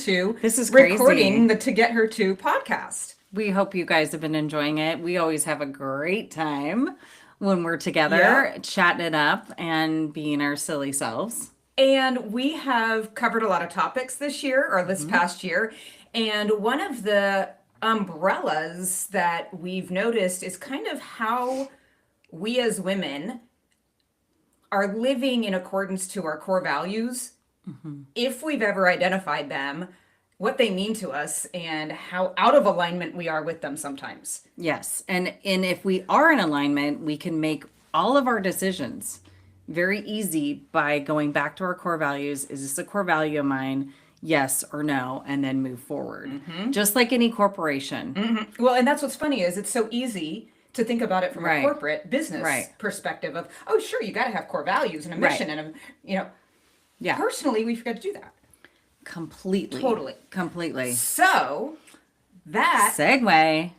to This is recording crazy. the To Get Her To podcast. We hope you guys have been enjoying it. We always have a great time when we're Yeah. together, chatting it up and being our silly selves. And we have covered a lot of topics this year or this Mhm. past year. And one of the umbrellas that we've noticed is kind of how we as women are living in accordance to our core values, if we've ever identified them, what they mean to us, and how out of alignment we are with them sometimes. Yes. And if we are in alignment, we can make all of our decisions very easy by going back to our core values. Is this a core value of mine? Yes or no, and then move forward. Just like any corporation. Well, and that's what's funny is it's so easy to think about it from a Right. corporate business Right. perspective of, oh, sure, you got to have core values and a Right. mission and Yeah. personally, we forget to do that. Completely. Totally. Completely. So that Segue.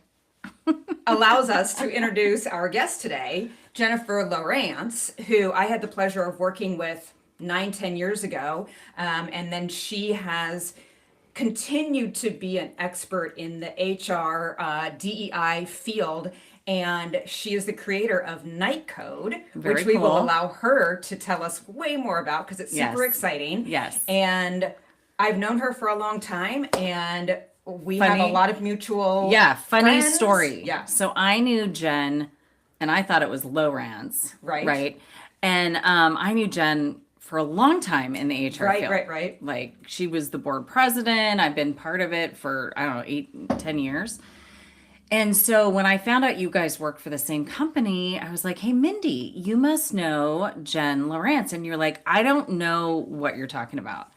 allows us to introduce our guest today, Jennifer Lawrence, who I had the pleasure of working with 9, 10 years ago. And then she has continued to be an expert in the HR, DEI field. And she is the creator of Night Code, Very which we will cool. allow her to tell us way more about because it's super Yes. exciting. Yes. And I've known her for a long time, and we have a Funny. lot of mutual Yeah, funny friends. story. Yeah. So I knew Jen, and I thought it was Lowrance. Right. Right. And I knew Jen for a long time in the HR Right, field. right. Like she was the board president. I've been part of it for, I don't know, 8, 10 years. And so when I found out you guys worked for the same company, I was like, hey, Mindy, you must know Jen Lawrence. And you're like, I don't know what you're talking about.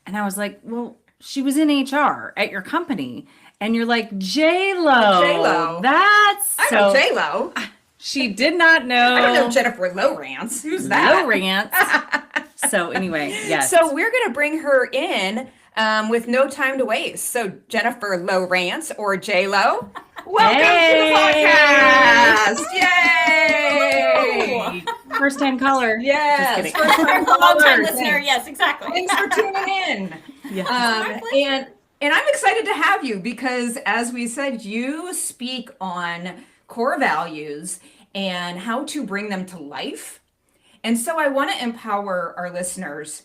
And I was like, well, she was in HR at your company. And you're like, J-Lo. J-Lo. That's I so. know J-Lo. She did not know. I don't know Jennifer Lawrence. Who's that? Lawrence. So anyway, yes. So we're going to bring her in with no time to waste. So Jennifer Lawrence or J-Lo, welcome Hey. to the podcast. Yay! First time caller. Yes. Just kidding. First time Long time caller. listener, yes, exactly. Thanks for tuning in. Yes. And I'm excited to have you because, as we said, you speak on core values and how to bring them to life. And so I want to empower our listeners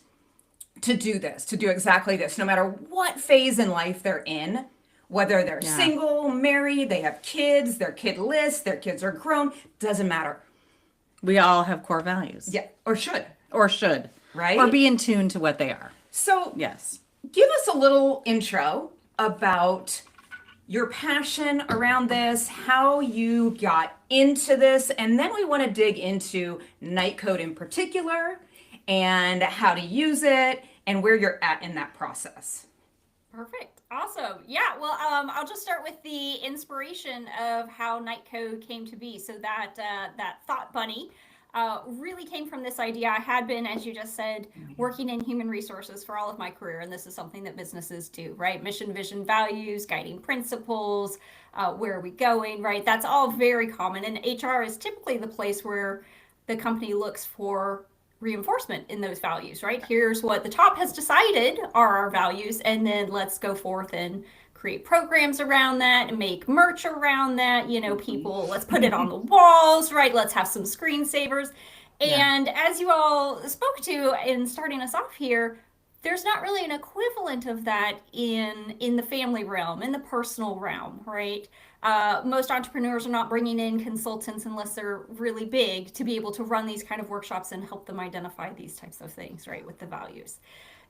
to do this, to do exactly this, no matter what phase in life they're in, whether they're Yeah. single, married, they have kids, their kid list, their kids are grown, doesn't matter. We all have core values. Yeah, or should. Or should. Right? Or be in tune to what they are. So Yes. give us a little intro about your passion around this, how you got into this, and then we want to dig into Night Code in particular and how to use it and where you're at in that process. Perfect. Awesome. Yeah. Well, I'll just start with the inspiration of how Night Code came to be. So that thought bunny really came from this idea. I had been, as you just said, working in human resources for all of my career, and this is something that businesses do, right? Mission, vision, values, guiding principles. Where are we going? Right. That's all very common, and HR is typically the place where the company looks for reinforcement in those values, right? Here's what the top has decided are our values, and then let's go forth and create programs around that and make merch around that. People, let's put it on the walls, right? Let's have some screensavers. And as you all spoke to in starting us off here, there's not really an equivalent of that in the family realm, in the personal realm, right? Most entrepreneurs are not bringing in consultants unless they're really big to be able to run these kind of workshops and help them identify these types of things, right, with the values.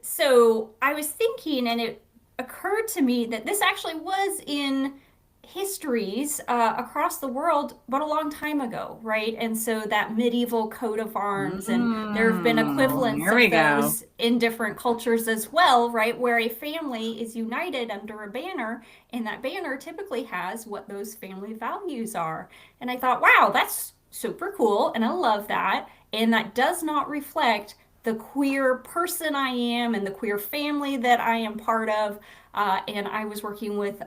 So I was thinking, and it occurred to me that this actually was in histories across the world, but a long time ago, right? And so that medieval coat of arms, and there have been equivalents Here we of go. those in different cultures as well, right? Where a family is united under a banner, and that banner typically has what those family values are. And I thought, wow, that's super cool, and I love that. And that does not reflect the queer person I am and the queer family that I am part of. And I was working with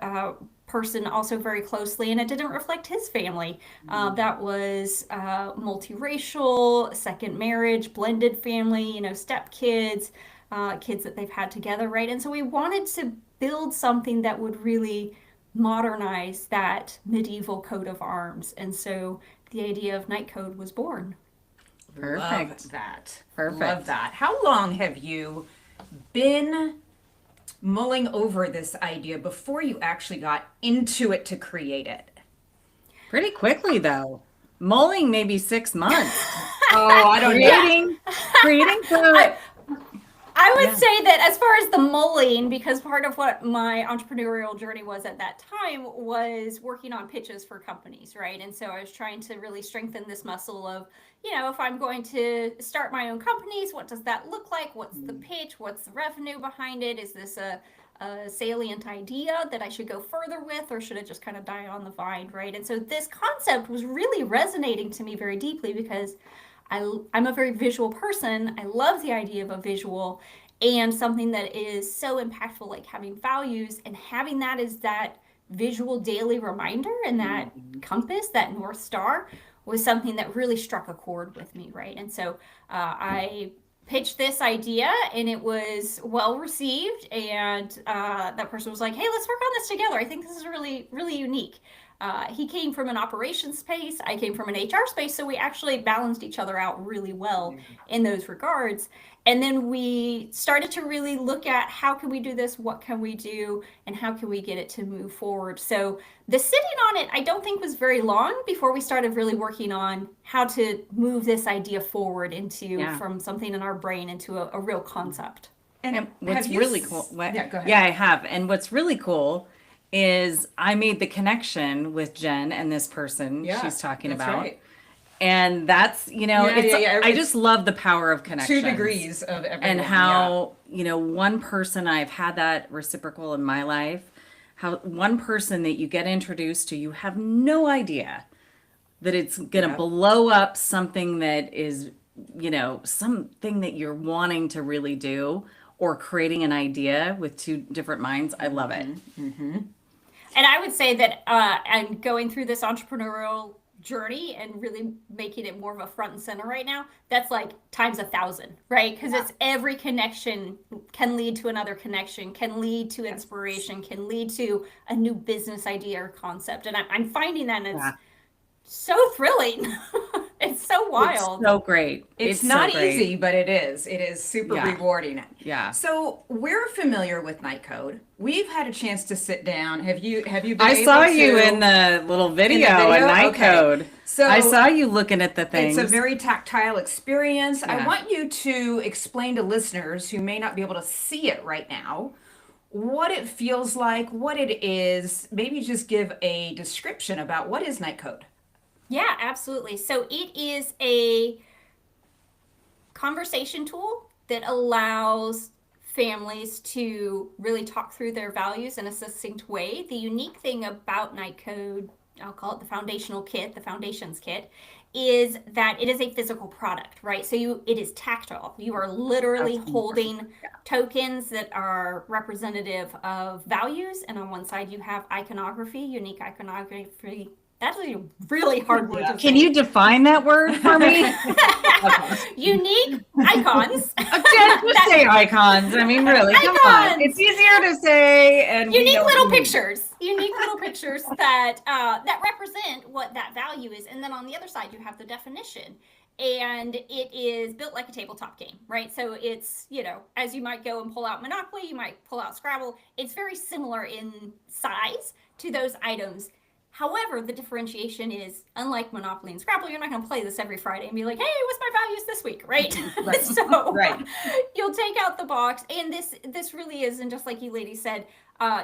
person also very closely, and it didn't reflect his family. That was multiracial, second marriage, blended family, step kids, kids that they've had together, right? And so we wanted to build something that would really modernize that medieval coat of arms. And so the idea of Knight Code was born. Perfect. Love that. Perfect. Love that. How long have you been mulling over this idea before you actually got into it to create it? Pretty quickly though. Mulling maybe 6 months. Oh, I don't know. Creating code. I would say that as far as the mulling, because part of what my entrepreneurial journey was at that time was working on pitches for companies, right? And so I was trying to really strengthen this muscle of, if I'm going to start my own companies, what does that look like? What's the pitch? What's the revenue behind it? Is this a salient idea that I should go further with, or should it just kind of die on the vine, right? And so this concept was really resonating to me very deeply because I'm a very visual person. I love the idea of a visual and something that is so impactful, like having values, and having that as that visual daily reminder and that compass, that North Star, was something that really struck a chord with me, right? And so I pitched this idea and it was well received, and that person was like, hey, let's work on this together. I think this is really, really unique. He came from an operations space, I came from an HR space, so we actually balanced each other out really well in those regards. And then we started to really look at how can we do this, what can we do, and how can we get it to move forward. So the sitting on it, I don't think was very long before we started really working on how to move this idea forward into from something in our brain into a real concept. And what's really cool. Yeah, go ahead. Yeah, I have. And what's really cool is I made the connection with Jen and this person she's talking that's about. right. And that's, I just love the power of connection. 2 degrees of everyone. And how, one person, I've had that reciprocal in my life, how one person that you get introduced to, you have no idea that it's going to blow up something that is, something that you're wanting to really do, or creating an idea with 2 different minds. I love it. Mm-hmm. And I would say that I'm going through this entrepreneurial journey and really making it more of a front and center right now. That's like times 1,000, right? Because it's every connection can lead to another connection, can lead to inspiration, can lead to a new business idea or concept. And I'm finding that it's so thrilling. It's so wild. It's so great. It's so not great. easy, but it is. It is super rewarding. Yeah. So we're familiar with Knight Code. We've had a chance to sit down. Have you been I saw able you to... in the little video at Knight Okay. Code. So I saw you looking at the things. It's a very tactile experience. I Yeah. want you to explain to listeners who may not be able to see it right now what it feels like, what it is. Maybe just give a description about what is Knight Code. Yeah, absolutely. So it is a conversation tool that allows families to really talk through their values in a succinct way. The unique thing about Knight Code, I'll call it the foundational kit, the foundations kit, is that it is a physical product, right? So it is tactile. You are literally holding tokens that are representative of values. And on one side you have iconography, unique iconography. That's a really hard word to say. Can you define that word for me? Unique icons. Just say icons. I mean, really, come on. Icons. It's easier to say. And Unique little pictures. Unique little pictures that that represent what that value is. And then on the other side, you have the definition. And it is built like a tabletop game, right? So it's, as you might go and pull out Monopoly, you might pull out Scrabble. It's very similar in size to those items. However, the differentiation is, unlike Monopoly and Scrabble, you're not going to play this every Friday and be like, hey, what's my values this week, right? Right. So Right. You'll take out the box, and this really is, and just like you ladies said,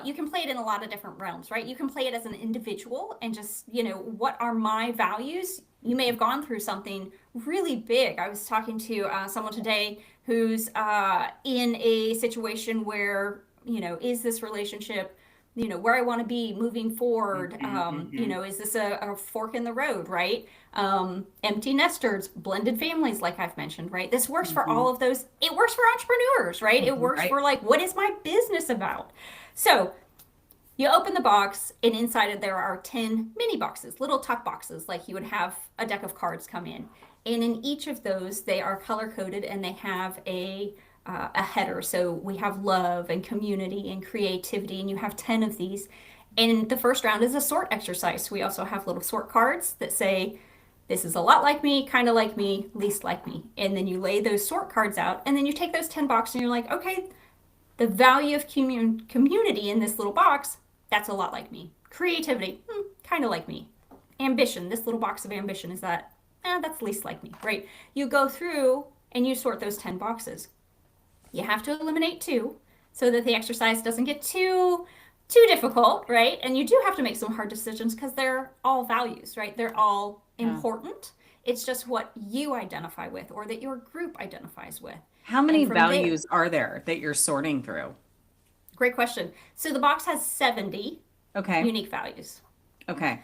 you can play it in a lot of different realms, right? You can play it as an individual and just, what are my values? You may have gone through something really big. I was talking to someone today who's in a situation where, is this relationship where I want to be moving forward. Is this a fork in the road, right? Empty nesters, blended families, like I've mentioned, right? This works for all of those. It works for entrepreneurs, right? It works for what is my business about? So you open the box, and inside of there are 10 mini boxes, little tuck boxes, like you would have a deck of cards come in. And in each of those, they are color coded, and they have a a header. So we have love and community and creativity, and you have 10 of these. And the first round is a sort exercise. We also have little sort cards that say, this is a lot like me, kind of like me, least like me. And then you lay those sort cards out, and then you take those 10 boxes and you're like, okay, the value of community in this little box, that's a lot like me. Creativity, kind of like me. Ambition, this little box of ambition, is that, that's least like me, right? You go through and you sort those 10 boxes. You have to eliminate 2 so that the exercise doesn't get too difficult, right? And you do have to make some hard decisions because they're all values, right? They're all important. It's just what you identify with or that your group identifies with. How many values are there that you're sorting through? Great question. So the box has 70 unique values. Okay.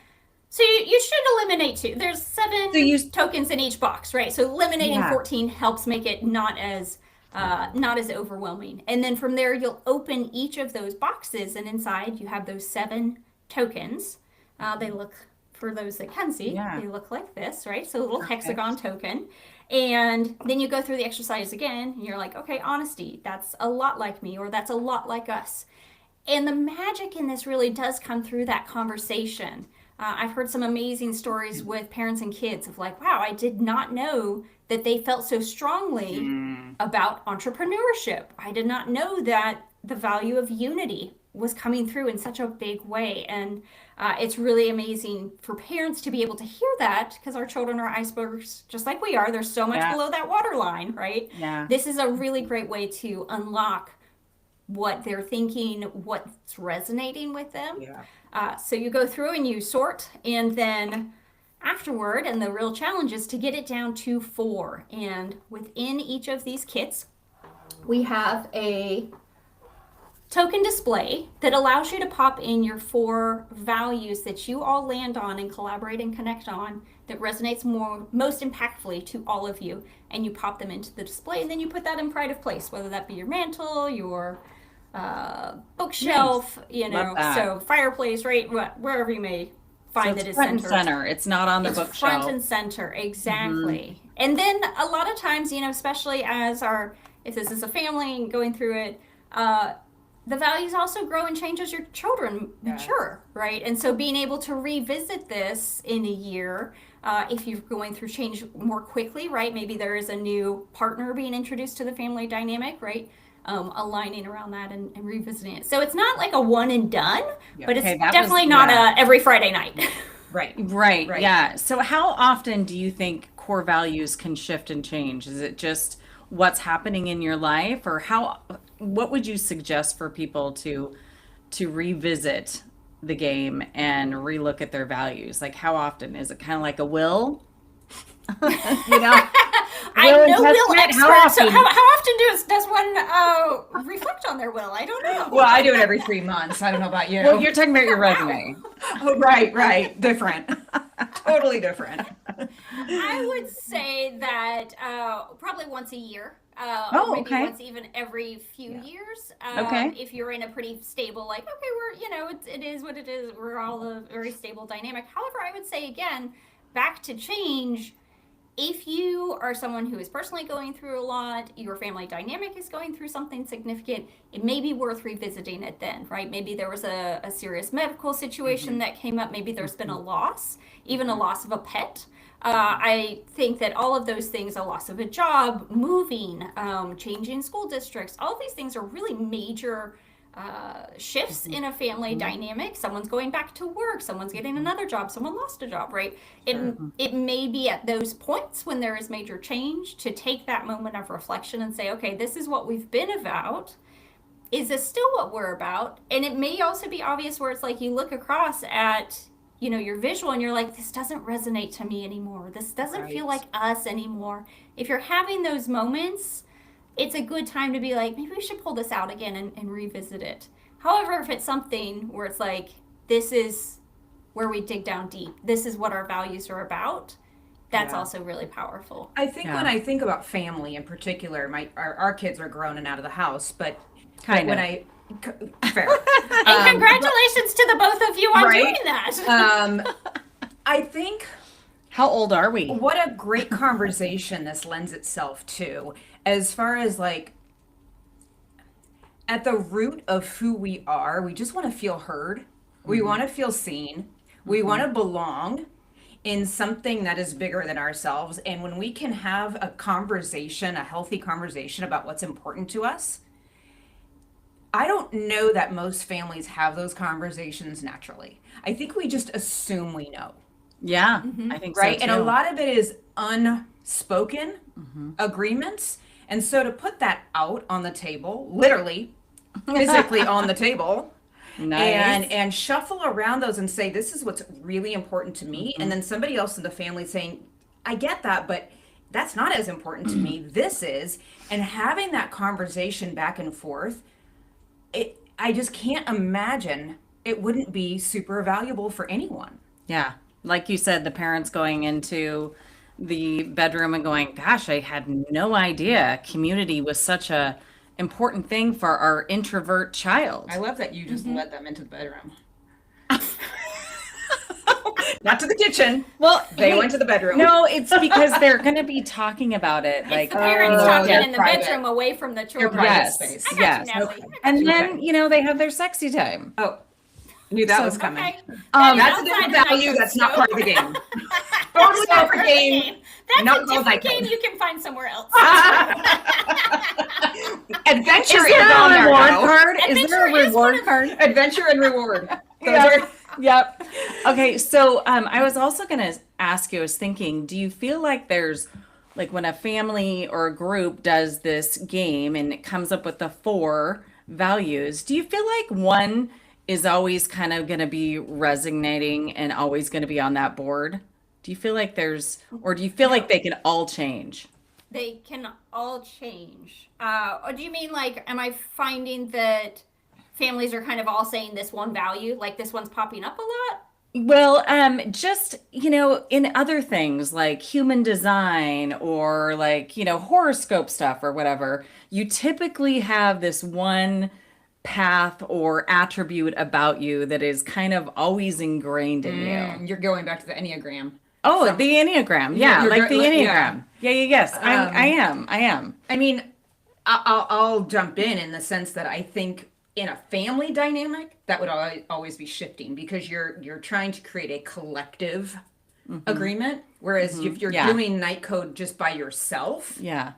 So you should eliminate 2. There's 7 tokens in each box, right? So eliminating 14 helps make it not as overwhelming. And then from there, you'll open each of those boxes, and inside you have those 7 tokens. They look, for those that can see, they look like this, right? So a little hexagon token. And then you go through the exercise again, and you're like, okay, honesty, that's a lot like me, or that's a lot like us. And the magic in this really does come through that conversation. I've heard some amazing stories with parents and kids of like, wow, I did not know that they felt so strongly about entrepreneurship. I did not know that the value of unity was coming through in such a big way. And it's really amazing for parents to be able to hear that, because our children are icebergs just like we are. They're so much below that waterline, right? Yeah. This is a really great way to unlock what they're thinking, what's resonating with them. So you go through and you sort, and then afterward, and the real challenge is to get it down to 4. And within each of these kits, we have a token display that allows you to pop in your 4 values that you all land on and collaborate and connect on that resonates most impactfully to all of you. And you pop them into the display, and then you put that in pride of place, whether that be your mantle, your bookshelf, so fireplace, right? Wherever you may find that is front and centered. center. It's not on the bookshelf. Front and center, exactly. And then a lot of times, especially if this is a family and going through it, the values also grow and change as your children mature, right? And so being able to revisit this in a year, if you're going through change more quickly, right? Maybe there is a new partner being introduced to the family dynamic, right? Aligning around that and revisiting it. So it's not like a one and done, but it's definitely not a every Friday night. Right. Yeah. So how often do you think core values can shift and change? Is it just what's happening in your life, or what would you suggest for people to revisit the game and relook at their values? Like, how often? Is it kind of like a will? I'm no will expert. So how often does one reflect on their will? I don't know. Well, I do it every 3 months. I don't know about you. Well, you're talking about your resume. Oh, right. Different. Totally different. I would say that probably once a year. Or maybe once even every few years. If you're in a pretty stable, like, okay, it is what it is. We're all a very stable dynamic. However, I would say again, back to change. If you are someone who is personally going through a lot, your family dynamic is going through something significant, it may be worth revisiting it then, right? Maybe there was a serious medical situation that came up. Maybe there's been a loss, even a loss of a pet. I think that all of those things, a loss of a job, moving, changing school districts, all of these things are really major shifts in a family dynamic. Someone's going back to work, someone's getting another job, someone lost a job, right? It may be at those points when there is major change to take that moment of reflection and say, okay, this is what we've been about. Is this still what we're about? And it may also be obvious where it's like you look across at your visual and you're like, this doesn't resonate to me anymore. This doesn't feel like us anymore. If you're having those moments, it's a good time to be like, maybe we should pull this out again and revisit it. However, if it's something where it's like, this is where we dig down deep, this is what our values are about, that's also really powerful. I think when I think about family in particular, our kids are grown and out of the house, but fair. And congratulations to the both of you on doing that. I think, how old are we? What a great conversation this lends itself to, as far as like at the root of who we are, we just want to feel heard. We want to feel seen. We want to belong in something that is bigger than ourselves. And when we can have a conversation, a healthy conversation about what's important to us, I don't know that most families have those conversations naturally. I think we just assume we know, Yeah, I think right? so And a too. lot of it is unspoken agreements. And so to put that out on the table, literally, physically on the table, Nice. and shuffle around those and say, this is what's really important to me. And then somebody else in the family saying, I get that, but that's not as important to me. This is. And having that conversation back and forth, I just can't imagine it wouldn't be super valuable for anyone. Yeah. Like you said, the parents going into the bedroom and going, gosh, I had no idea community was such a important thing for our introvert child. I love that you just led them into the bedroom. Not to the kitchen. Well, They hey, went to the bedroom. no, it's because they're going to be talking about it. It's Like, the parents Oh, talking they're in the private. bedroom away from the children. private yes, space. I got yes. you, Natalie. And then, Okay. you know, they have their sexy time. Oh, knew that So- was coming. Okay. That's a different value. That's not part of the game. Totally different game. That's Not a called different Nike. game you can find somewhere else. Adventure Is is there on a there, reward though. card? Is Adventure there a is one reward of- card? Adventure and reward. Those Yep. are- Yep. Okay, so I was also going to ask you, I was thinking, do you feel like there's, like when a family or a group does this game and it comes up with the 4 values, do you feel like one is always kind of going to be resonating and always going to be on that board? Do you feel like there's, or do you feel like they can all change? They can all change. Or do you mean like, am I finding that families are kind of all saying this one value, like this one's popping up a lot? Well, just, you know, in other things like human design or like, you know, horoscope stuff or whatever, you typically have this one path or attribute about you that is kind of always ingrained in you. You're going back to the Enneagram. Oh, the Enneagram. Yeah, You're like the go- yeah. Enneagram. Yeah, yes. I am. I am. I mean, I'll jump in the sense that I think in a family dynamic that would always be shifting because you're trying to create a collective agreement, whereas if you're Yeah. doing night code just by yourself, Yeah.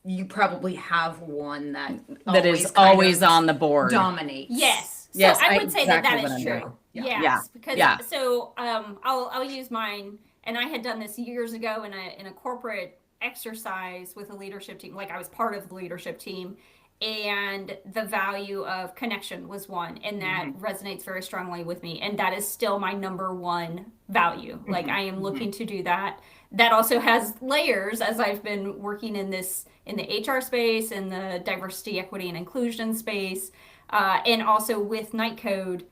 you probably have one that That is kind always of on the board. dominates. Yes. So Yes, I would say that exactly that what is I'm true. doing. Yes. Yeah. Because Yeah. so I'll use mine, and I had done this years ago in a corporate exercise with a leadership team. Like I was part of the leadership team, and the value of connection was one, and that resonates very strongly with me, and that is still my number one value. Like I am looking to do that. That also has layers as I've been working in the HR space, in the diversity, equity, and inclusion space, and also with Nightcode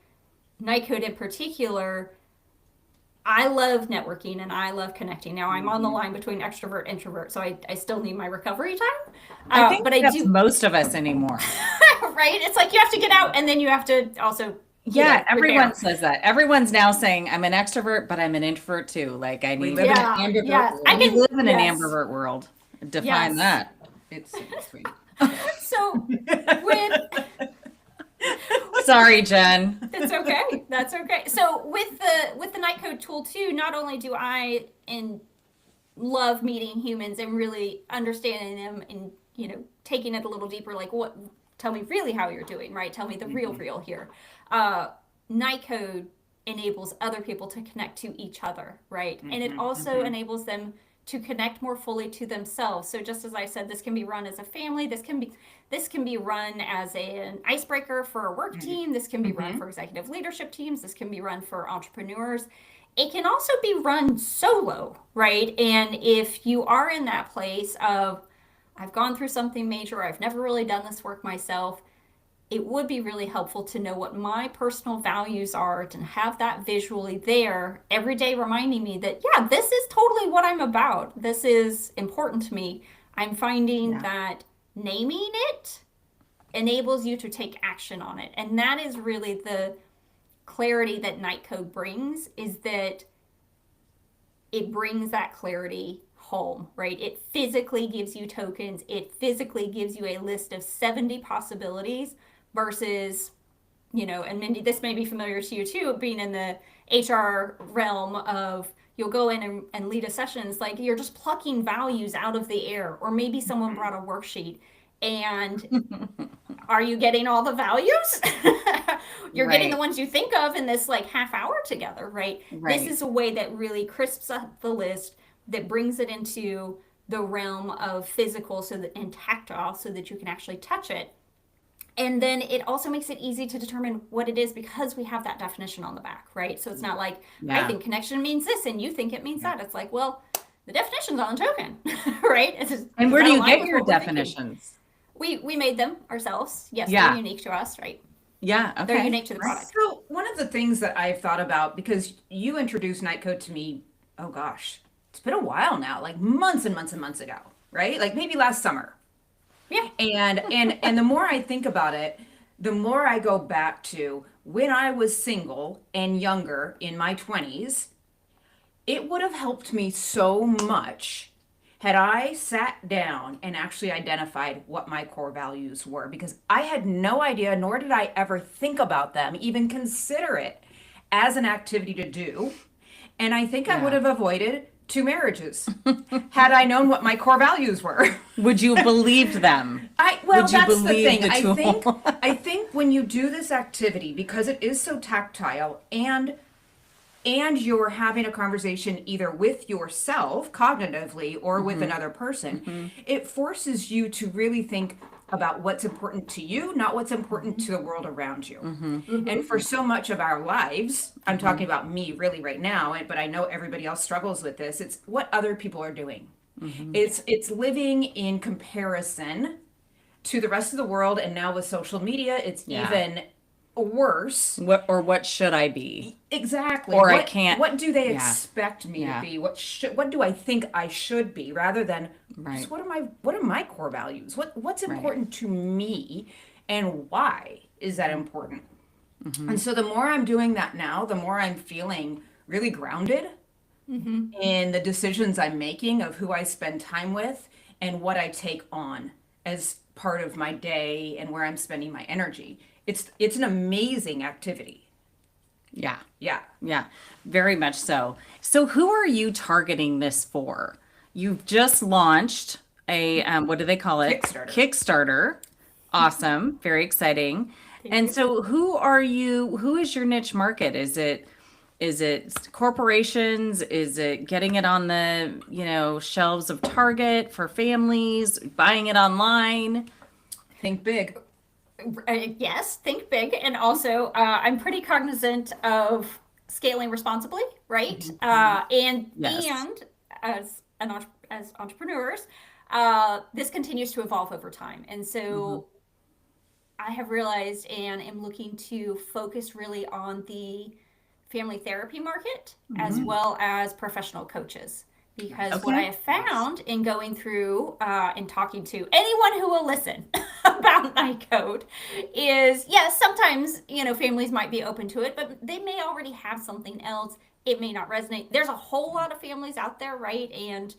in particular. I love networking and I love connecting. Now I'm on the line between extrovert introvert, so I still need my recovery time. I think but I that's do most of us anymore. right. It's like you have to get out and then you have to also Yeah, everyone repair. says that. Everyone's now saying I'm an extrovert, but I'm an introvert too. Like I need live in to an ambivert yes. world. I we can live in an yes. ambivert world. Define Yes. that. It's sweet. So with Sorry, Jen. That's okay. That's okay. So with the Nightcode tool too, not only do I love meeting humans and really understanding them and taking it a little deeper, like what tell me really how you're doing, right? Tell me the real here. Nightcode enables other people to connect to each other, right? And it also enables them to connect more fully to themselves. So just as I said, this can be run as a family. This can be run as an icebreaker for a work team. This can be run for executive leadership teams. This can be run for entrepreneurs. It can also be run solo, right? And if you are in that place of, I've gone through something major, I've never really done this work myself, it would be really helpful to know what my personal values are, to have that visually there every day reminding me that, yeah, this is totally what I'm about. This is important to me. I'm finding that naming it enables you to take action on it. And that is really the clarity that Nightcode brings, is that it brings that clarity home, right? It physically gives you tokens. It physically gives you a list of 70 possibilities versus, and Mindy, this may be familiar to you too, being in the HR realm of you'll go in and lead a session. It's like you're just plucking values out of the air, or maybe someone brought a worksheet and are you getting all the values? You're getting the ones you think of in this like half hour together, right? This is a way that really crisps up the list, that brings it into the realm of physical and tactile so that you can actually touch it. And then it also makes it easy to determine what it is because we have that definition on the back, right? So it's not like, I think connection means this and you think it means that. It's like, well, the definition's on the token, right? And where do you get your definitions? We made them ourselves. Yes, they're unique to us, right? Yeah, okay. They're unique to the product. So one of the things that I've thought about, because you introduced NightCode to me, oh gosh, it's been a while now, like months and months and months ago, right? Like maybe last summer. Yeah. And the more I think about it, the more I go back to when I was single and younger in my 20s, it would have helped me so much had I sat down and actually identified what my core values were, because I had no idea, nor did I ever think about them, even consider it as an activity to do. And I think I would have avoided 2 marriages had I known what my core values were. Would you have believed them? That's the thing. I think when you do this activity, because it is so tactile and you're having a conversation either with yourself cognitively or with another person, it forces you to really think about what's important to you, not what's important to the world around you. And for so much of our lives, I'm talking about me really right now, but I know everybody else struggles with this. It's what other people are doing. It's living in comparison to the rest of the world. And now with social media, it's even worse. What should I be? Exactly. Or I can't. What do they expect me to be? What do I think I should be? Rather than just what are my core values? What's important to me, and why is that important? And so the more I'm doing that now, the more I'm feeling really grounded in the decisions I'm making of who I spend time with and what I take on as part of my day and where I'm spending my energy. It's an amazing activity. Yeah. Yeah. Very much so. So who are you targeting this for? You've just launched a, what do they call it? Kickstarter. Awesome. Very exciting. So who is your niche market? Is it corporations? Is it getting it on the, shelves of Target for families, buying it online? Think big. Yes, think big. And also, I'm pretty cognizant of scaling responsibly, right? And as entrepreneurs, this continues to evolve over time. And so I have realized and am looking to focus really on the family therapy market as well as professional coaches. Because what I have found in going through and talking to anyone who will listen about NightCode is, yes, sometimes, families might be open to it, but they may already have something else. It may not resonate. There's a whole lot of families out there, right? And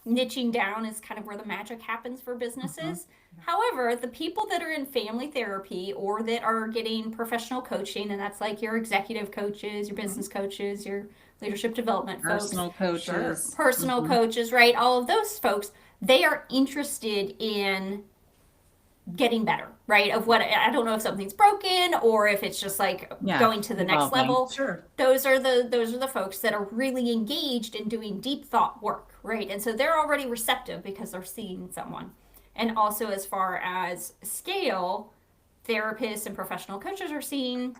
niching down is kind of where the magic happens for businesses. However, the people that are in family therapy or that are getting professional coaching, and that's like your executive coaches, your business coaches, your leadership development personal folks, personal coaches, right? All of those folks, they are interested in getting better, right? Of what, I don't know if something's broken or if it's just like going to the next level. Sure. Those are the folks that are really engaged in doing deep thought work, right? And so they're already receptive because they're seeing someone. And also as far as scale, therapists and professional coaches are seeing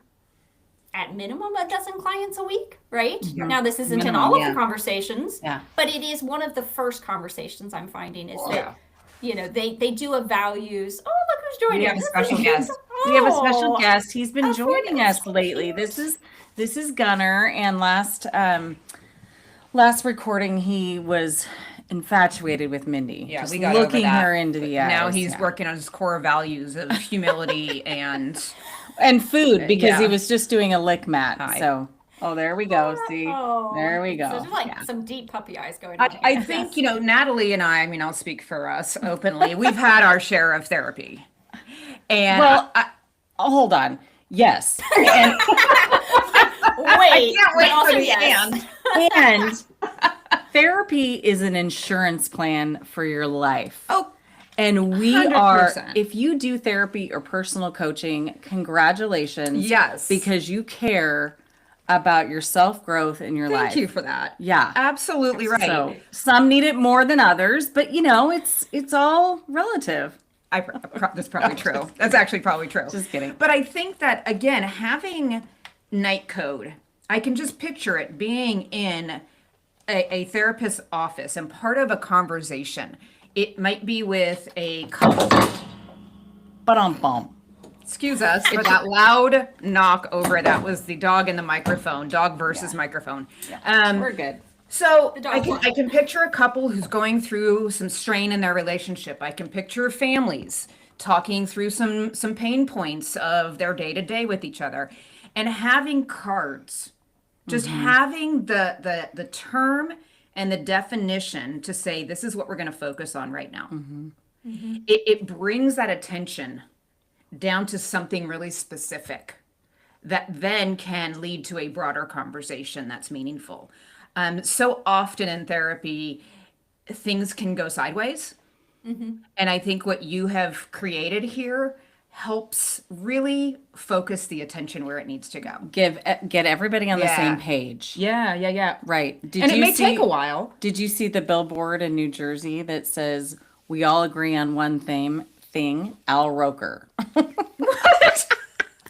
at minimum a dozen clients a week, right? Now this isn't in all of the conversations, but it is one of the first conversations I'm finding is that, they do a values. Oh, look who's joining. We have a special guest. We have a special guest. He's been joining us lately. This is Gunnar, and last recording he was infatuated with Mindy. Yeah, just we got looking over that. her into the eyes. Now he's working on his core values of humility and food because he was just doing a lick mat. Hi. So, there we go. See, there we go. So there's like some deep puppy eyes going on. I think, Natalie and I mean, I'll speak for us openly. We've had our share of therapy. And Well, hold on. Yes. And, Wait, can't wait but also for the yes. and. and therapy is an insurance plan for your life. Oh, And we are, 100%. if you do therapy or personal coaching, congratulations. Yes. Because you care about your self growth in your life. thank you for that. Yeah. Absolutely right. So some need it more than others, but it's all relative. That's probably true. That's actually probably true. Just kidding. But I think that, again, having night code, I can just picture it being in a therapist's office and part of a conversation. It might be with a couple. Ba-dum-bum. Excuse us for that loud knock over. That was the dog in the microphone, dog versus microphone. We're good. So The dog I can one. I can picture a couple who's going through some strain in their relationship. I can picture families talking through some pain points of their day to day with each other, and having cards, just having the term and the definition to say this is what we're going to focus on right now. It brings that attention down to something really specific that then can lead to a broader conversation that's meaningful. So often in therapy, things can go sideways. And I think what you have created here helps really focus the attention where it needs to go. Get everybody on the Yeah. same page. Yeah. Right. And it may take a while. Did you see the billboard in New Jersey that says we all agree on one thing, Al Roker?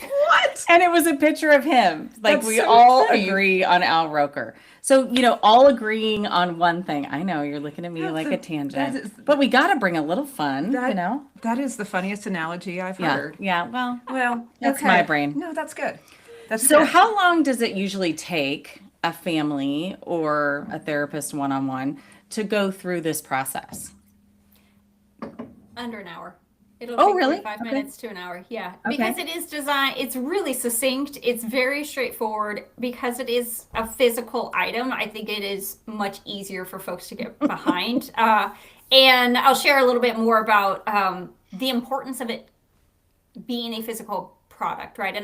What? And it was a picture of him. Like That's we so all funny. agree on Al Roker. So, all agreeing on one thing. I know you're looking at me like a that tangent, is- but we got to bring a little fun, That is the funniest analogy I've Yeah. heard. Yeah. Well, Well, That's okay. my brain. No, that's good. That's so good. how long does it usually take a family or a therapist one-on-one to go through this process? Under an hour. It'll Oh, take really? 45 Okay. minutes to an hour. Yeah. Okay. Because it is designed, it's really succinct. It's very straightforward. Because it is a physical item, I think it is much easier for folks to get behind. And I'll share a little bit more about the importance of it being a physical product, right?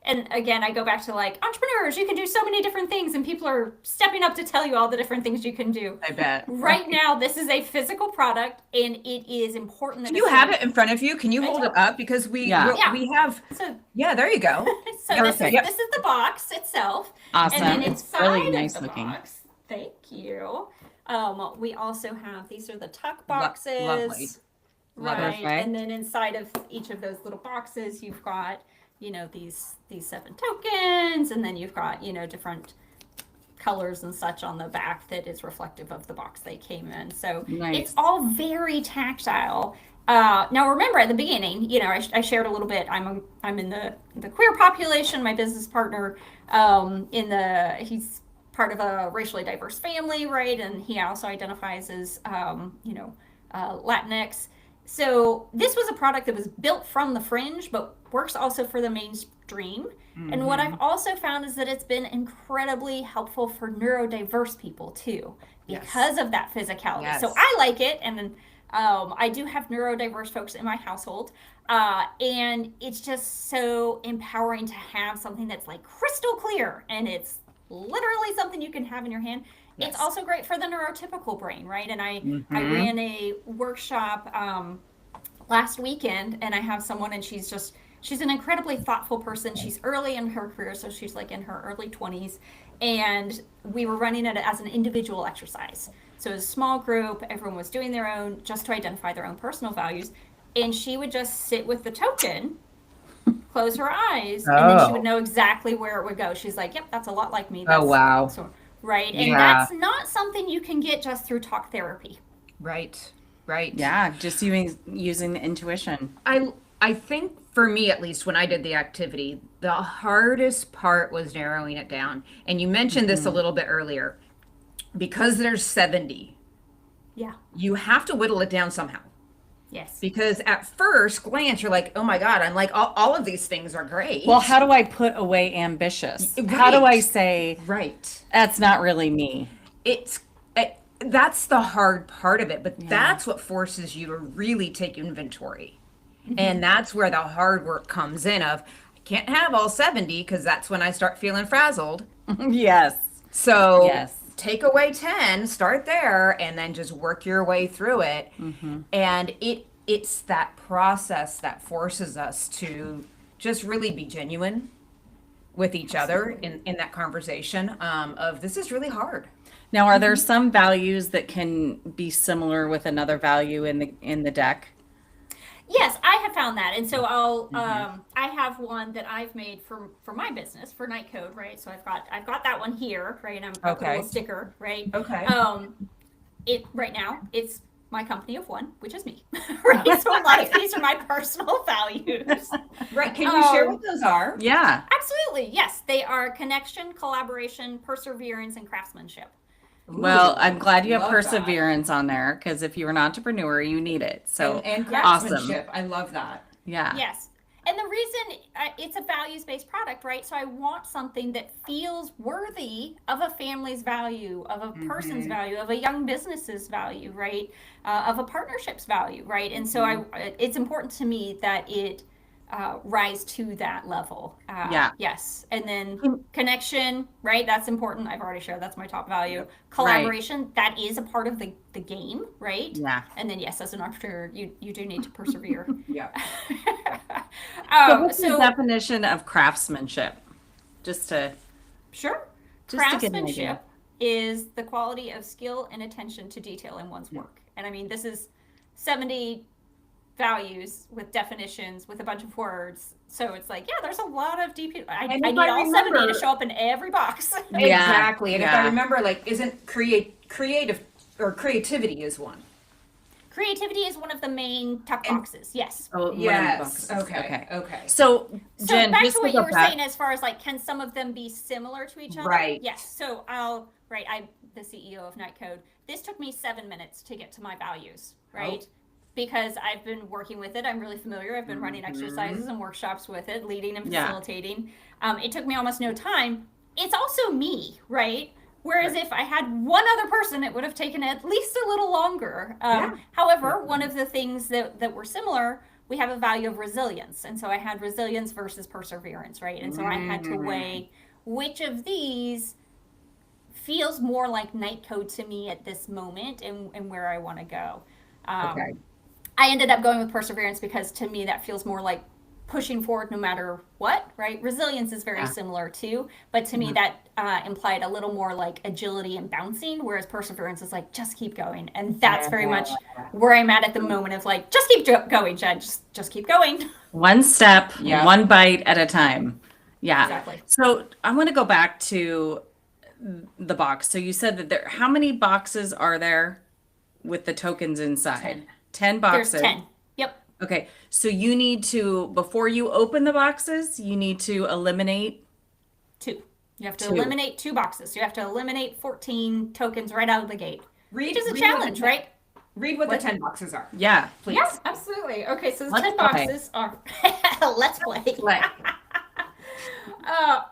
And again, I go back to like entrepreneurs, you can do so many different things, and people are stepping up to tell you all the different things you can do. I bet. Right now, this is a physical product, and it is important that Do you have it in front of you? Can you hold it up? Because we Yeah. we have. So, Yeah, there you go. Perfect. this is the box itself. Awesome. And then It's inside really of nice the looking. box, thank you. We also have, these are the tuck Lo- boxes. lovely. Love it. Right. Perfect. And then inside of each of those little boxes, you've got, these 7 tokens, and then you've got, different colors and such on the back that is reflective of the box they came in. So Nice. it's all very tactile. Now remember at the beginning, I shared a little bit. I'm in the queer population. My business partner, he's part of a racially diverse family, right? And he also identifies as, Latinx. So this was a product that was built from the fringe, but works also for the mainstream. And what I've also found is that it's been incredibly helpful for neurodiverse people too, because of that physicality. Yes. So I like it, and I do have neurodiverse folks in my household, and it's just so empowering to have something that's like crystal clear, and it's literally something you can have in your hand. Yes. It's also great for the neurotypical brain, right? And I ran a workshop last weekend, and I have someone, and she's an incredibly thoughtful person. She's early in her career, so she's like in her early 20s, and we were running it as an individual exercise. So it was a small group, everyone was doing their own, just to identify their own personal values, and she would just sit with the token, close her eyes, and then she would know exactly where it would go. She's like, yep, that's a lot like me. That's, wow. So, right? And Yeah. that's not something you can get just through talk therapy. Right. Yeah, just using the intuition. I think for me, at least when I did the activity, the hardest part was narrowing it down. And you mentioned this a little bit earlier. Because there's 70, Yeah. you have to whittle it down somehow. Yes. Because at first glance, you're like, oh my God, I'm like, all of these things are great. Well, how do I put away ambitious? How do I Right. say Right. that's not really me? That's the hard part of it, but that's what forces you to really take inventory. And that's where the hard work comes in of I can't have all 70 because that's when I start feeling frazzled. Yes. So Yes. take away 10, start there, and then just work your way through it. And it's that process that forces us to just really be genuine with each other in that conversation of this is really hard. Now, are there some values that can be similar with another value in the deck? Yes, I have found that, and so I have one that I've made for my business for Night Code, right? So I've got that one here, right? And I'm put a Okay. little sticker, right? Okay. It right now it's my company of one, which is me, right? So a lot of these are my personal values. Right. Can you share what those are? Yeah. Absolutely, yes, they are connection, collaboration, perseverance, and craftsmanship. Well, Ooh, I'm glad you have love that. perseverance on there because if you're an entrepreneur, you need it. So And awesome. craftsmanship. I love that. Yeah. Yes. And the reason it's a values based product, right? So I want something that feels worthy of a family's value, of a person's value, of a young business's value, right? Of a partnership's value, right? And so it's important to me that it rise to that level. Yeah. Yes. And then connection, right? That's important. I've already shared that's my top value. Collaboration, that is a part of the game, right? Yeah. And then yes, as an entrepreneur, you do need to persevere. Yeah. So what's the definition of craftsmanship? Just to Sure. Just to get an idea. Craftsmanship is the quality of skill and attention to detail in one's work. And I mean, this is 70 values with definitions with a bunch of words. So it's like, yeah, there's a lot of deep. I And need if I all 70 remember- to show up in every box. Yeah, Exactly. And if yeah. I remember, like, isn't creative or creativity is one? Creativity is one of the main tuck boxes. Yes. Oh, one of the Yes. boxes. Okay. Okay. So, So Jen, back just to to what you go were back. saying as far as like, can some of them be similar to each other? Right. Yes. So I'm the CEO of Night Code. This took me 7 minutes to get to my values, right? Because I've been working with it. I'm really familiar. I've been running exercises and workshops with it, leading and Yeah. facilitating. It took me almost no time. It's also me, right? Whereas if I had one other person, it would have taken at least a little longer. However, one of the things that were similar, we have a value of resilience. And so I had resilience versus perseverance, right? And so I had to weigh which of these feels more like Night Code to me at this moment and where I want to go. Okay. I ended up going with perseverance because to me that feels more like pushing forward no matter what, right? Resilience is very similar too, but to me that implied a little more like agility and bouncing, whereas perseverance is like just keep going, and that's very much where I'm at the moment of like just keep going, Jen, just keep going. One step, Yeah. one bite at a time. Yeah. Exactly. So I want to go back to the box. So you said that how many boxes are there with the tokens inside? 10 boxes. There's 10. Yep. Okay. So you need to, before you open the boxes, you need to eliminate. 2. You have to 2. eliminate 2 boxes. You have to eliminate 14 tokens right out of the gate. Read, Which is a read challenge, what the, right? Read what the 10 boxes are. Yeah. Please. Yes, absolutely. Okay, so the Let's 10 play. boxes are let's play. Like,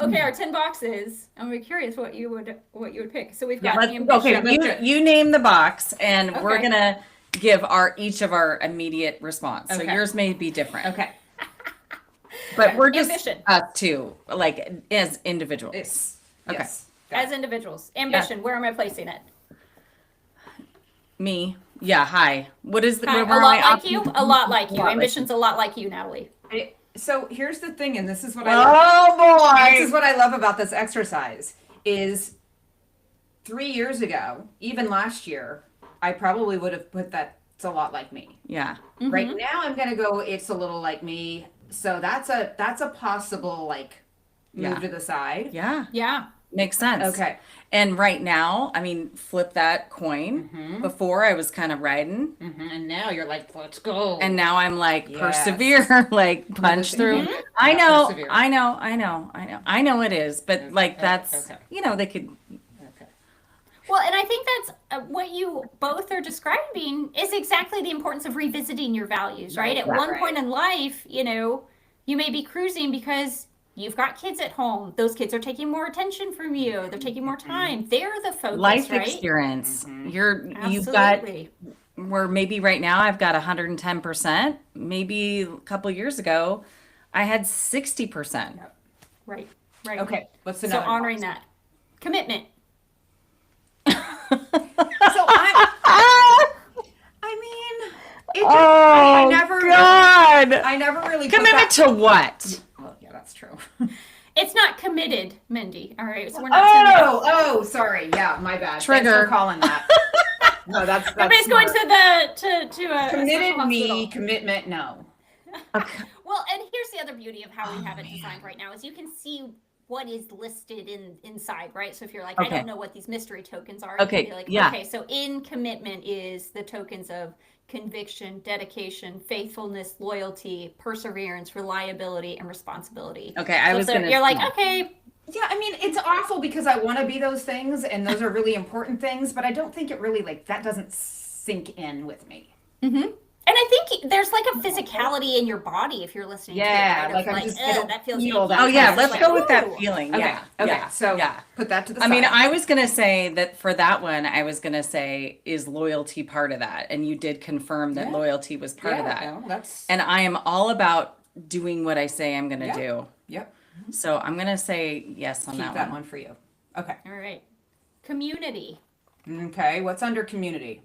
Okay, our 10 boxes. I'm really curious what you would pick. So we've got let's, ambition. okay. You name the box, and we're Okay. gonna give each of our immediate response. So Okay. yours may be different. Okay. But we're just Ambition. us two, like as individuals. It's Okay. yes. As individuals. Ambition, where am I placing it? Me. Yeah. Hi. What is the? Hi, where a are lot my like you? options? A lot like you. lot like Ambition's a lot like you, Natalie. So here's the thing, and this is what I love. Oh This is what I love about this exercise is 3 years ago, even last year, I probably would have put that it's a lot like me. Yeah. Right now I'm gonna go it's a little like me. So that's a possible like move Yeah. to the side. Yeah. Yeah. Makes sense. Okay. And right now, I mean, flip that coin. Before I was kind of riding, And now you're like, let's go. and now I'm like Yes. persevere, like punch through. Mhm. I Yeah, know, persevere. I know it is, but like that's okay. they could. Okay. Well, and I think that's what you both are describing is exactly the importance of revisiting your values, right? At one Right. point in life, you may be cruising because you've got kids at home. Those kids are taking more attention from you. They're taking more time. They're the focus, Life right? experience. You've got Absolutely. where maybe right now I've got 110%, maybe a couple years ago I had 60%. Right. Right. Okay. What's So another honoring box? that. Commitment. So I mean, it just, I Oh never, God. I never really put Commitment that. to what? Well, yeah, that's true. It's not committed, Mindy. All right. So we're not saying that. Oh, sorry. Yeah, my bad. Thanks Trigger. for calling that. No, that's Everybody's going smart. to a Committed special me, hospital. commitment no. Well, and here's the other beauty of how we have it designed right now is you can see what is listed inside, right? So if you're like, I Okay. don't know what these mystery tokens are, Okay, you can be like, yeah. okay, so in commitment is the tokens of conviction, dedication, faithfulness, loyalty, perseverance, reliability, and responsibility. Okay, I So was if gonna. you're like, okay, Yeah, I mean, it's awful because I want to be those things and those are really important things, but I don't think it really like that doesn't sink in with me. and I think there's like a physicality in your body if you're listening Yeah, to it, right? like Of I'm just- I don't that feels feel icky. that Oh yeah, It's let's like, go with that ooh. feeling. Okay. Yeah. Okay. Yeah. So yeah. put that to the I side. mean, I was gonna say that for that one, I was gonna say, is loyalty part of that? And you did confirm that Yeah. loyalty was part of that. no, that's And I am all about doing what I say I'm gonna Yeah. do. yep. So I'm gonna say yes on Keep that, that one. one for you. Okay. All right. Community. Okay. What's under community?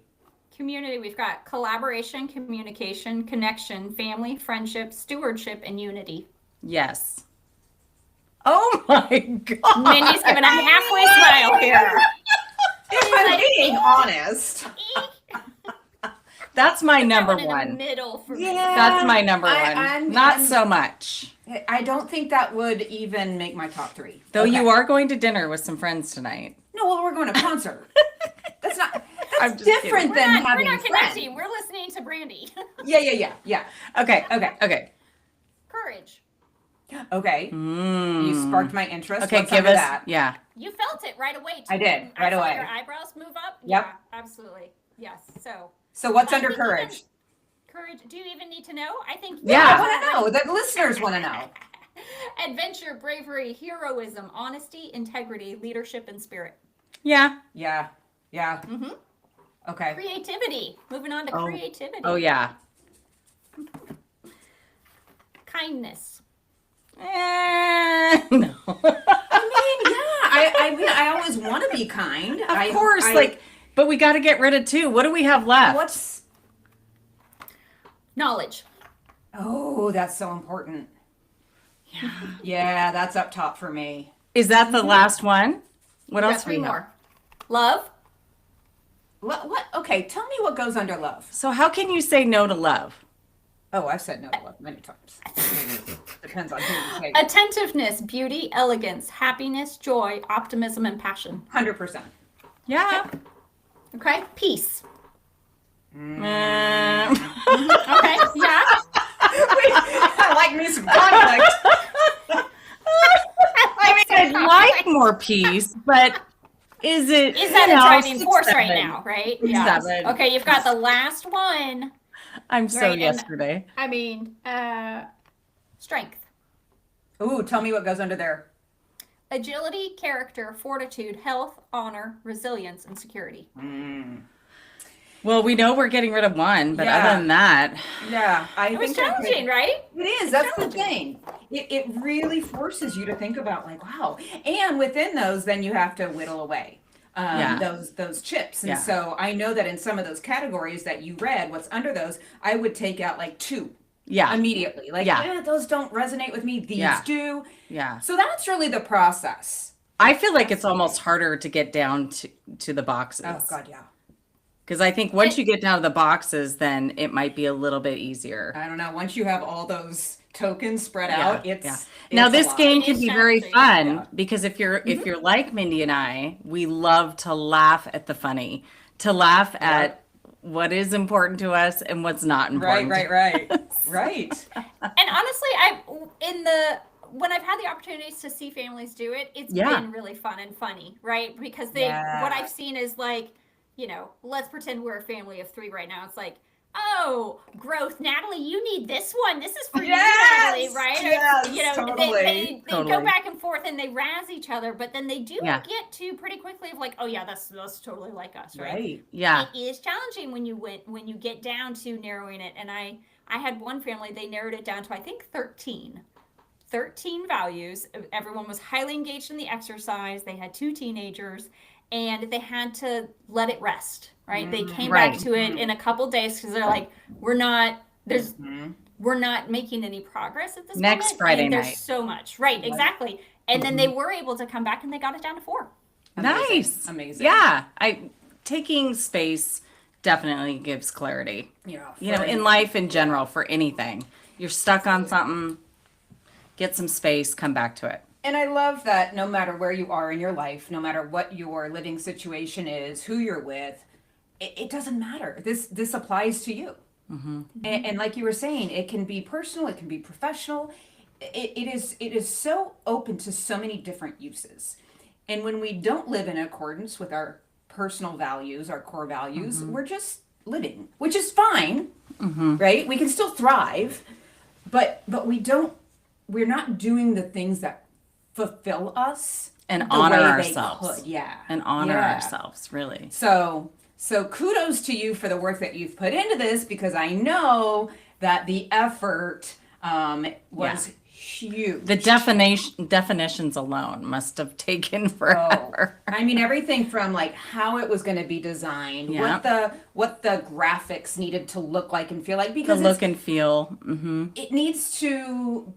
Community, we've got collaboration, communication, connection, family, friendship, stewardship, and unity. Yes. Oh my God. Mindy's giving a halfway smile here. If I'm being honest. That's my number That one in the one. middle for me. Yeah. That's my number I- one. I'm- Not I'm- so much. I don't think that would even make my top three. Though Okay. you are going to dinner with some friends tonight. No, well, we're going to concert. That's not. I'm That's just different We're than not, we're having not friends. connecting. We're listening to Brandy. Yeah. Okay. Okay. Okay. Courage. Okay. You sparked my interest. Okay, What's give under us. that? Yeah. You felt it right away. Too. I did, right saw away. Your eyebrows move up. Yep. Yeah, absolutely. Yes. So So what's I under think even courage? courage. Do you even need to know? I think. I Yeah. want to know. The listeners want to know. Adventure, bravery, heroism, honesty, integrity, leadership, and spirit. Yeah. Yeah. Mm-hmm. Okay. Creativity. Moving on to Oh. creativity. Oh yeah. Kindness. No. I mean, yeah. I mean, I always want to be kind. Of course, but we got to get rid of two. What do we have left? What's? Knowledge. Oh, that's so important. Yeah, that's up top for me. Is that the last one? What We've else got three we have? more. Love. What? Okay, tell me what goes under love. So how can you say no to love? Oh, I've said no to love many times. Depends on who you take. Attentiveness, beauty, elegance, happiness, joy, optimism, and passion. 100%. Yeah. Okay. Peace. Mm. Okay. Yeah. I like me some conflict. I mean, I'd like more peace, but is it? Is that you a know, driving 6, force right 7? now? Right. 6, Yeah. 7. Okay. You've got the last one. I'm so Right, and- yesterday. I mean, strength. Ooh, tell me what goes under there. Agility, character, fortitude, health, honor, resilience, and security. Well, we know we're getting rid of one, but Yeah. other than that, Yeah, I It was think that's challenging, right? It is. That's the thing. It really forces you to think about like, wow. And within those, then you have to whittle away Yeah. those chips. And Yeah. so I know that in some of those categories that you read, what's under those, I would take out like 2 yeah, immediately. Like, Yeah. those don't resonate with me. These Yeah. do. yeah. So that's really the process. I feel like it's almost harder to get down to the boxes. Oh God, yeah. Because I think once you get down to the boxes, then it might be a little bit easier. I don't know. Once you have all those tokens spread Yeah, out, it's yeah. it's Now a this lot. game It can is be very challenging, fun because if you're like Mindy and I, we love to laugh at the funny, to laugh at what is important to us and what's not important. Right. And honestly, when I've had the opportunities to see families do it, it's Yeah. been really fun and funny, right? Because what Yeah. I've seen is like, let's pretend we're a family of 3 right now. It's like, oh, growth, Natalie, you need this one. This is for Yes, you, Natalie, right? Or, yes. Totally. they go Totally. back and forth and they razz each other, but then they do Yeah. get to pretty quickly of like, oh yeah, that's totally like us, right? Right. Yeah. It is challenging when you get down to narrowing it. And I had one family, they narrowed it down to I think 13 values. Everyone was highly engaged in the exercise. They had 2 teenagers and they had to let it rest, right? They came back Right. to it in a couple days because they're like, we're not making any progress at this Next moment. Friday and there's night. so much. Right, exactly. And then they were able to come back and they got it down to 4. Amazing. Nice. Amazing. Yeah. Taking space definitely gives clarity. Yeah. You know, in life in general, for anything. You're stuck on something, get some space, come back to it. And I love that no matter where you are in your life, no matter what your living situation is, who you're with, it doesn't matter. This applies to you. And like you were saying, it can be personal, it can be professional. It is so open to so many different uses. And when we don't live in accordance with our personal values, our core values, we're just living, which is fine, right? We can still thrive, but we're not doing the things that fulfill us And the honor way they ourselves. could. Yeah. And honor Yeah. ourselves, really. So kudos to you for the work that you've put into this, because I know that the effort was huge. The definitions alone must have taken Oh, forever. I mean, everything from like how it was going to be designed, Yeah. what the graphics needed to look like and feel like, The because look and feel. it needs to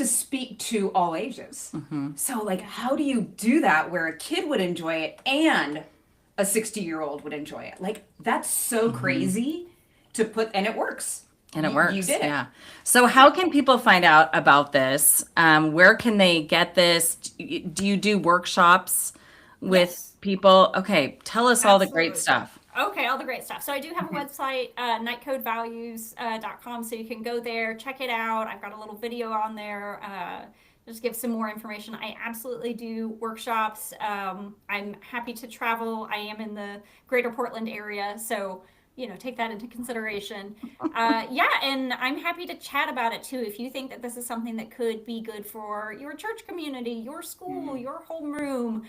speak to all ages. So like, how do you do that where a kid would enjoy it and a 60-year-old would enjoy it? Like, that's so crazy to put, and it works. And it You works. did it. Yeah. So how can people find out about this? Where can they get this? Do you do workshops with Yes. people? Okay. Tell us all the great Absolutely. stuff. Okay, all the great stuff. So I do have a website, nightcodevalues.com, so you can go there, check it out. I've got a little video on there. Just give some more information. I absolutely do workshops. I'm happy to travel. I am in the greater Portland area, so take that into consideration. Yeah, and I'm happy to chat about it too. If you think that this is something that could be good for your church community, your school, your homeroom,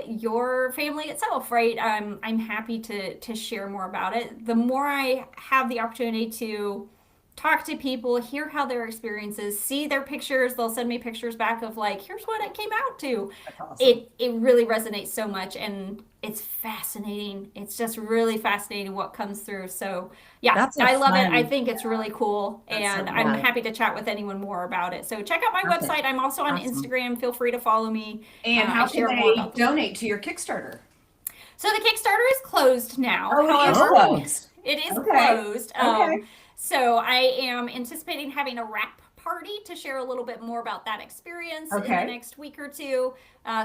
your family itself, right? I'm happy to share more about it. The more I have the opportunity to talk to people, hear how their experiences, see their pictures, they'll send me pictures back of like, here's what it came out to. That's awesome. It really resonates so much, and it's fascinating. It's just really fascinating what comes through. So yeah, That's I love it. fun. I think it's really cool, That's and so I'm cool. happy to chat with anyone more about it. So check out my Perfect. website. I'm also on Awesome. Instagram. Feel free to follow me. And I how can share more they about this. donate to your Kickstarter? So the Kickstarter is closed now. Oh, it is However, closed. it is Okay. closed. Okay. So I am anticipating having a wrap party to share a little bit more about that experience in Okay. the next week or two.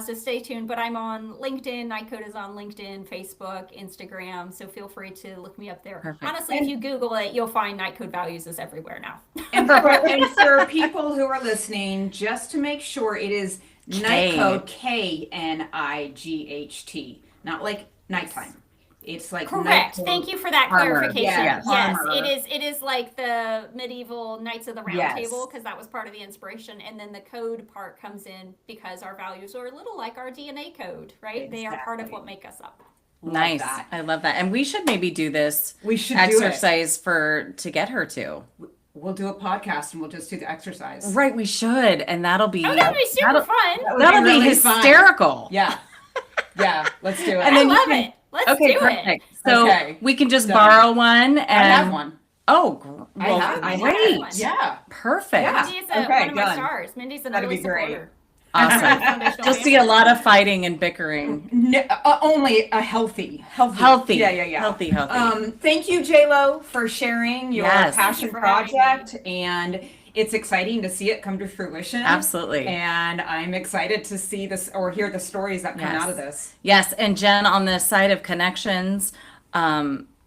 So stay tuned. But I'm on LinkedIn. Nightcode is on LinkedIn, Facebook, Instagram. So feel free to look me up there. Perfect. Honestly, if you Google it, you'll find Nightcode Values is everywhere now. And for people who are listening, just to make sure, it is Nightcode, Knight, not like nighttime. It's like Correct. Nightcode. Thank you for that Armor. clarification. Yes. Yes, Armor. it is like the medieval Knights of the Round Yes. Table, because that was part of the inspiration, and then the code part comes in because our values are a little like our DNA code, right? They are part of Exactly. what make us up. Love Nice. that. I love that. And we should maybe do this We should do it. exercise to get her to. We'll do a podcast and we'll just do the exercise. Right, we should. And that'll be Oh, that'd be super that'll, fun. That would that'll be really fun. hysterical. Yeah. Yeah. Let's do it. And I then you love can- it. Let's Okay, do perfect. it. So Okay. we can just Done. borrow one and I have one. Oh, I have great. one. Yeah. Perfect. Yeah. Mindy is Okay, one of my done. stars. Mindy's an That'd early be great. supporter. Awesome. Foundational You'll see a family. lot of fighting and bickering. No, only a healthy. Healthy. Yeah. Healthy. Thank you, J-Lo, for sharing your Yes. passion Thank you for having project, and it's exciting to see it come to fruition. Absolutely. And I'm excited to see this or hear the stories that come Yes. out of this. Yes, and Jen, on the side of connections,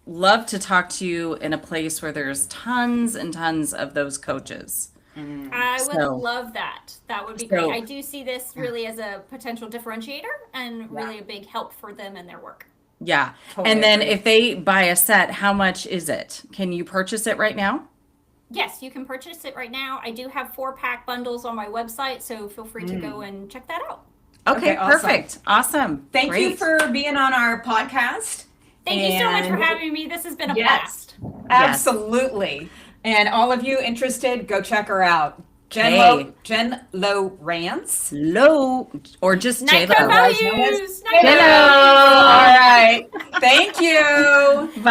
love to talk to you in a place where there's tons and tons of those coaches. I would So- love that. That would be So- great. I do see this really as a potential differentiator and really a big help for them in their work. Yeah. Totally And then agree. if they buy a set, how much is it? Can you purchase it right now? Yes, you can purchase it right now. I do have 4-pack bundles on my website, so feel free to go and check that out. Okay, Okay, awesome. perfect. Awesome. Thank you Great. for being on our podcast. Thank you so much for And- having me. This has been a Yes. blast. Absolutely. And all of you interested, go check her out. Hey. Jen Lowrance. Low or just Night J-Lo. Code Otherwise known as Values. Night Hello. Code. All right. Thank you.